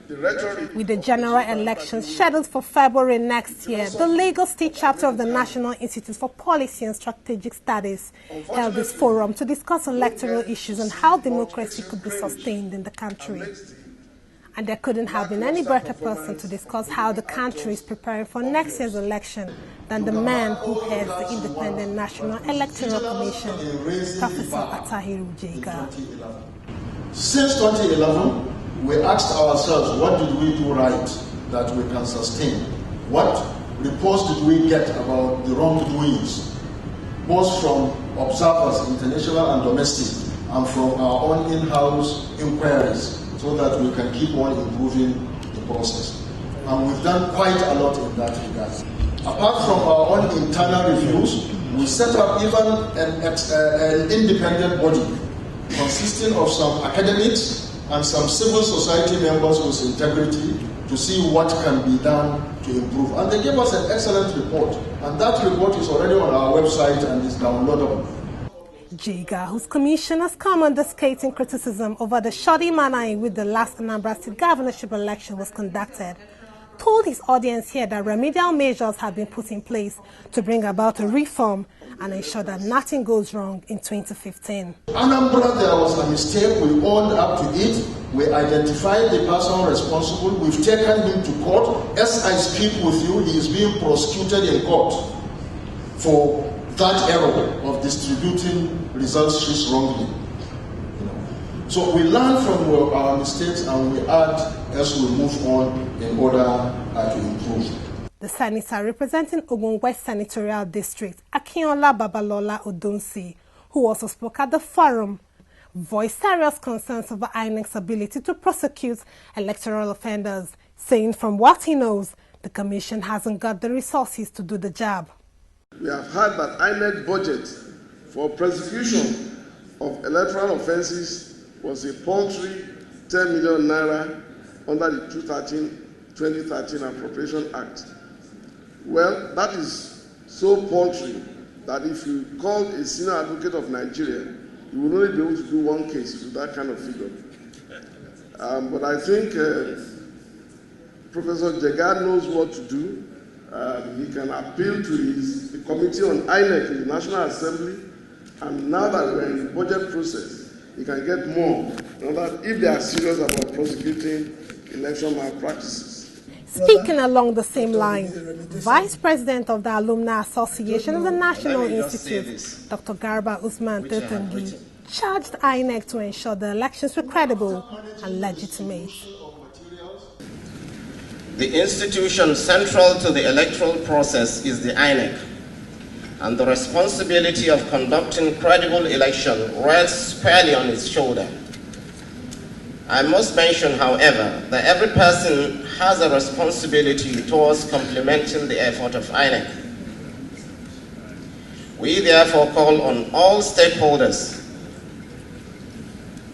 With the general elections scheduled for February next year, the Lagos State chapter of the National Institute for Policy and Strategic Studies held this forum to discuss electoral issues and how democracy could be sustained in the country. And there couldn't have been any better person to discuss how the country is preparing for next year's election than the man who heads the independent National Electoral Commission, Professor Attahiru Jega. Since 2011, we asked ourselves, what did we do right that we can sustain? What reports did we get about the wrongdoings, both from observers, international and domestic, and from our own in-house inquiries, so that we can keep on improving the process. And we've done quite a lot in that regard. Apart from our own internal reviews, we set up even an independent body consisting of some academics and some civil society members with integrity to see what can be done to improve. And they gave us an excellent report. And that report is already on our website and is downloadable. Jega, whose commission has come under scathing criticism over the shoddy manner in which the last Anambra State governorship election was conducted, told his audience here that remedial measures have been put in place to bring about a reform and ensure that nothing goes wrong in 2015. Anambra, there was a mistake. We owned up to it. We identified the person responsible. We've taken him to court. As I speak with you, he is being prosecuted in court for that error of distributing results sheets wrongly. So we learn from our mistakes and we add as we move on in order to improve. The senator representing Ogun West Senatorial District, Akinola Babalola Odunsi, who also spoke at the forum, voiced serious concerns over INEC's ability to prosecute electoral offenders, saying from what he knows, the commission hasn't got the resources to do the job. We have heard that INEC budget for prosecution of electoral offences was a paltry 10 million naira under the 2013 Appropriation Act. Well, that is so paltry that if you call a senior advocate of Nigeria, you will only be able to do one case with that kind of figure. But I think Professor Jega knows what to do. He can appeal to the Committee on INEC in the National Assembly, and now that we're in the budget process, he can get more, if they are serious about prosecuting election malpractices. Speaking along the same line, Vice President of the Alumni Association of the National Institute, Dr. Garba Usman Tetengi, charged INEC to ensure the elections were credible and legitimate. The institution central to the electoral process is the INEC, and the responsibility of conducting credible election rests squarely on its shoulder. I must mention, however, that every person has a responsibility towards complementing the effort of INEC. We therefore call on all stakeholders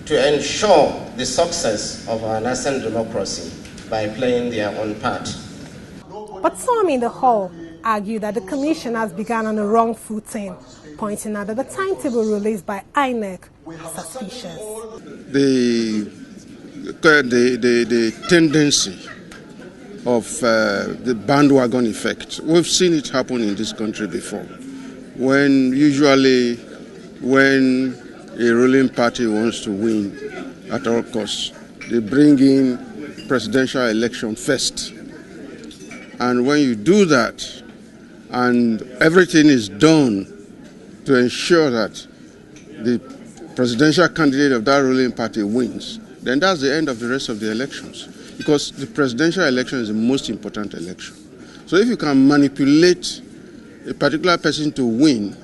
to ensure the success of our nascent democracy by playing their own part. But some in the hall argue that the commission has begun on the wrong footing, pointing out that the timetable released by INEC is suspicious. The tendency of the bandwagon effect, we've seen it happen in this country before. Usually when a ruling party wants to win at all costs, they bring in presidential election first. And when you do that, and everything is done to ensure that the presidential candidate of that ruling party wins, then that's the end of the rest of the elections. Because the presidential election is the most important election. So if you can manipulate a particular person to win,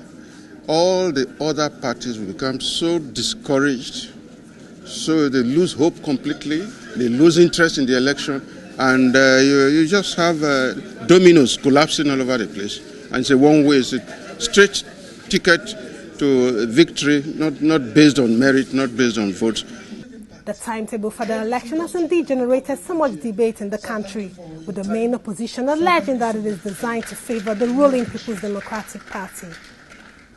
all the other parties will become so discouraged, so they lose hope completely, they lose interest in the election, and you just have dominoes collapsing all over the place. And it's a one-way, it's a straight ticket to victory, not based on merit, not based on votes. The timetable for the election has indeed generated so much debate in the country, with the main opposition alleging that it is designed to favor the ruling People's Democratic Party.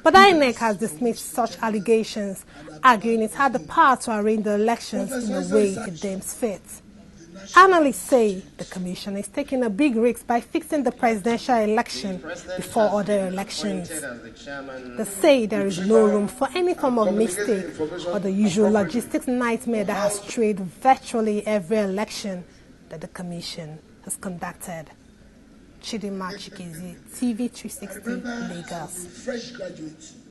But INEC has dismissed such allegations, arguing it had the power to arrange the elections in the way it deems fit. Analysts say the Commission is taking a big risk by fixing the presidential election before other elections. They say there is no room for any form of mistake or the usual logistics nightmare that has trailed virtually every election that the Commission has conducted. Chidinma Chikezi, TV 360, Lagos. Fresh graduates